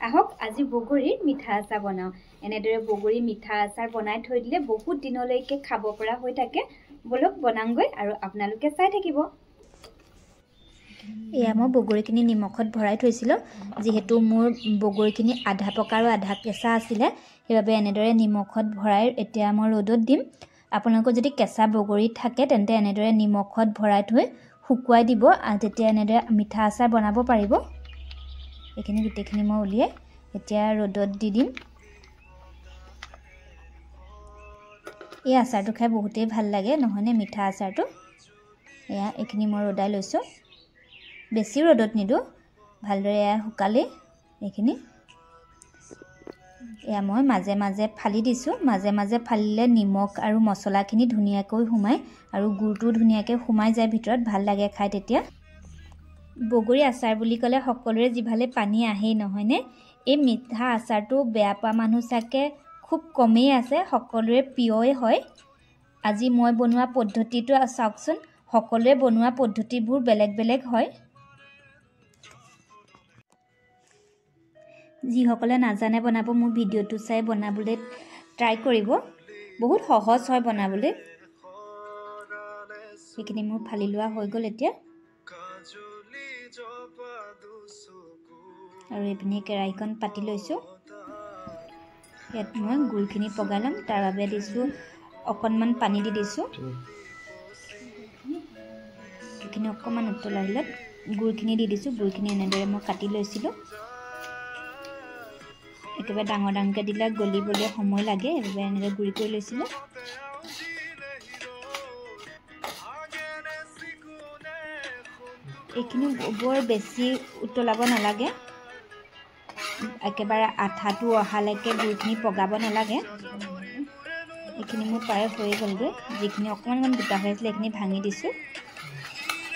আহক আজি বগৰীৰ মিঠা আচাৰ বনাওঁ। এনেদৰে বগৰী মিঠা আচাৰ বনাই থৈ দিলে বহুত দিনলৈকে খাব পৰা হৈ থাকে। বলক বনাওঁগৈ আৰু আপোনালোকে চাই থাকিব। এয়া মই বগৰীখিনি নিমখত ভৰাই থৈছিলোঁ। যিহেতু মোৰ বগৰীখিনি আধা পকা আৰু আধা কেঁচা আছিলে, সেইবাবে এনেদৰে নিমখত ভৰাই এতিয়া মই ৰ'দত দিম। আপোনালোকৰ যদি কেঁচা বগৰী থাকে তেন্তে এনেদৰে নিমখত ভৰাই থৈ শুকুৱাই দিব, তেতিয়া এনেদৰে মিঠা আচাৰ বনাব পাৰিব। এইখিনি গোটেইখিনি মই উলিয়াই এতিয়া ৰ'দত দি দিম। এই আচাৰটো খাই বহুতেই ভাল লাগে নহয়নে, মিঠা আচাৰটো। এয়া এইখিনি মই ৰ'দাই লৈছোঁ, বেছি ৰ'দত নিদিওঁ, ভালদৰে এয়া শুকালেই এইখিনি। এয়া মই মাজে মাজে ফালি দিছোঁ। মাজে মাজে ফালিলে নিমখ আৰু মছলাখিনি ধুনীয়াকৈ সোমায় আৰু গুড়টো ধুনীয়াকৈ সোমাই যায় ভিতৰত, ভাল লাগে খাই তেতিয়া। বগৰী আচাৰ বুলি ক'লে সকলোৰে জিভালে পানী আহেই নহয়নে। এই মিঠা আচাৰটো বেয়া পোৱা মানুহ চাগে খুব কমেই আছে, সকলোৰে প্ৰিয়ই হয়। আজি মই বনোৱা পদ্ধতিটো চাওকচোন, সকলোৱে বনোৱা পদ্ধতিবোৰ বেলেগ বেলেগ হয়। যিসকলে নাজানে বনাব, মোৰ ভিডিঅ'টো চাই বনাবলৈ ট্ৰাই কৰিব, বহুত সহজ হয় বনাবলৈ। সেইখিনি মোৰ ফালি লোৱা হৈ গ'ল এতিয়া। আৰু এইপিনে কেৰাহীখন পাতি লৈছোঁ। ইয়াত মই গুড়খিনি পগাই ল'ম, তাৰ বাবে দিছোঁ অকণমান পানী দি দিছোঁ। এইখিনি অকণমান উতলাই আহিলত গুড়খিনি দি দিছোঁ। গুড়খিনি এনেদৰে মই কাটি লৈছিলোঁ। একেবাৰে ডাঙৰ ডাঙৰকৈ দিলে গলিবলৈ সময় লাগে, সেইবাবে এনেদৰে গুড়ি কৰি লৈছিলোঁ। এইখিনি বৰ বেছি উতলাব নালাগে, একেবাৰে আঠাটো অহালৈকে গুড়খিনি পগাব নালাগে। এইখিনি মোৰ প্ৰায় হৈ গ'লগৈ। যিখিনি অকণমান গোটা হৈ আছিলে সেইখিনি ভাঙি দিছোঁ।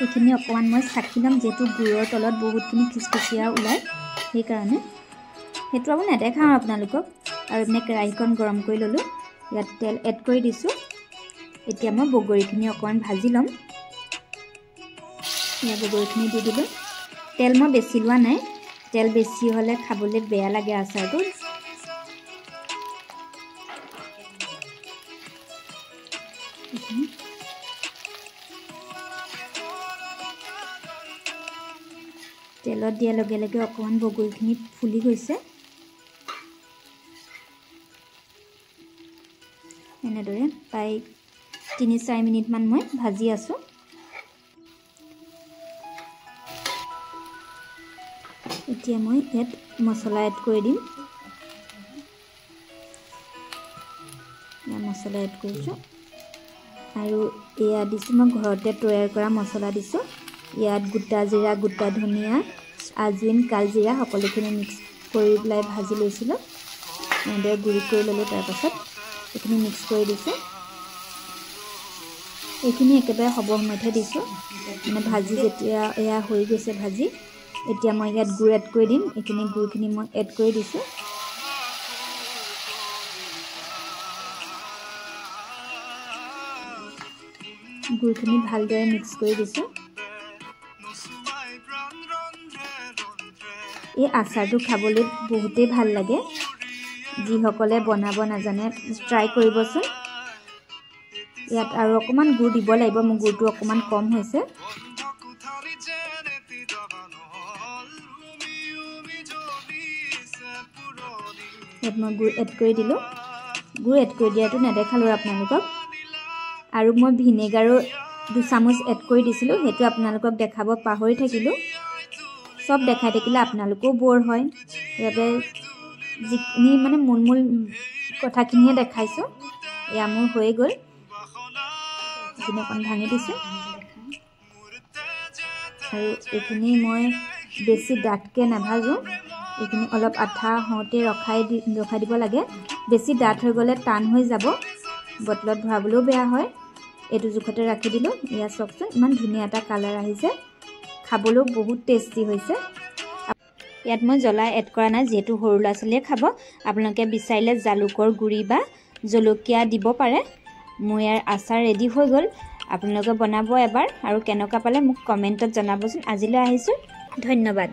এইখিনি অকণমান মই চাকি ল'ম, যিহেতু গুড়ৰ তলত বহুতখিনি খিচখিচিয়া ওলায়, সেইকাৰণে সেইটো আকৌ নেদেখাওঁ আপোনালোকক। আৰু এইপিনে কেৰাহীখন গৰম কৰি ল'লোঁ, ইয়াত তেল এড কৰি দিছোঁ। এতিয়া মই বগৰীখিনি অকণমান ভাজি ল'ম। ইয়াত বগৰীখিনি দি দিলোঁ। তেল মই বেছি লোৱা নাই, তেল বেছি হ'লে খাবলৈ বেয়া লাগে আচাৰটো। তেলত দিয়াৰ লগে লগে অকণমান বগৰীখিনি ফুলি গৈছে। এনেদৰে প্ৰায় ৩-৪ মিনিটমান মই ভাজি আছোঁ। এতিয়া মই ইয়াত মছলা এড কৰি দিম। মছলা এড কৰিছোঁ আৰু এয়া দিছোঁ মই ঘৰতে তৈয়াৰ কৰা মছলা দিছোঁ। ইয়াত গোটা জিৰা, গোটা ধনিয়া, আজওইন, কালজিৰা সকলোখিনি মিক্স কৰি পেলাই ভাজি লৈছিলোঁ। এনেদৰে গুড়ি কৰি ল'লোঁ। তাৰপাছত এইখিনি মিক্স কৰি দিছোঁ। এইখিনি একেবাৰে হ'ব সময়তহে দিছোঁ, মানে ভাজি যেতিয়া এয়া হৈ গৈছে ভাজি, এতিয়া মই ইয়াত গুড় এড কৰি দিম। এইখিনি গুড়খিনি মই এড কৰি দিছোঁ। গুড়খিনি ভালদৰে মিক্স কৰি দিছোঁ। এই আচাৰটো খাবলৈ বহুতেই ভাল লাগে। যিসকলে বনাব নাজানে ট্ৰাই কৰিবচোন। ইয়াত আৰু অকণমান গুড় দিব লাগিব, মোৰ গুড়টো অকণমান কম হৈছে। ইয়াত মই গুড় এড কৰি দিলোঁ। গুড় এড কৰি দিয়াটো নেদেখালোঁ আপোনালোকক। আৰু মই ভিনেগাৰো 2 চামুচ এড কৰি দিছিলোঁ, সেইটো আপোনালোকক দেখাব পাহৰি থাকিলোঁ। চব দেখাই থাকিলে আপোনালোকেও ব'ৰ হয়, সেইবাবে যিখিনি মানে মূল কথাখিনিহে দেখাইছোঁ। এয়া মোৰ হৈ গ'ল। এইখিনি অকণ ভাঙি দিছোঁ। আৰু এইখিনি মই বেছি ডাঠকৈ নাভাজোঁ, এইখিনি অলপ আঠা হওঁতে ৰখাই দিব লাগে। বেছি ডাঠ হৈ গ'লে টান হৈ যাব, বটলত ভৰাবলৈও বেয়া হয়। এইটো জোখতে ৰাখি দিলোঁ। এয়া চাওকচোন, ইমান ধুনীয়া এটা কালাৰ আহিছে, খাবলৈও বহুত টেষ্টি হৈছে। ইয়াত মই জ্বলা এড কৰা নাই, যিহেতু সৰু ল'ৰা ছোৱালীয়ে খাব। আপোনালোকে বিচাৰিলে জালুকৰ গুড়ি বা জলকীয়া দিব পাৰে। মোৰ ইয়াৰ আচাৰ ৰেডি হৈ গ'ল। আপোনালোকে বনাব এবাৰ আৰু কেনেকুৱা পালে মোক কমেণ্টত জনাবচোন। আজিলৈ আহিছোঁ, ধন্যবাদ।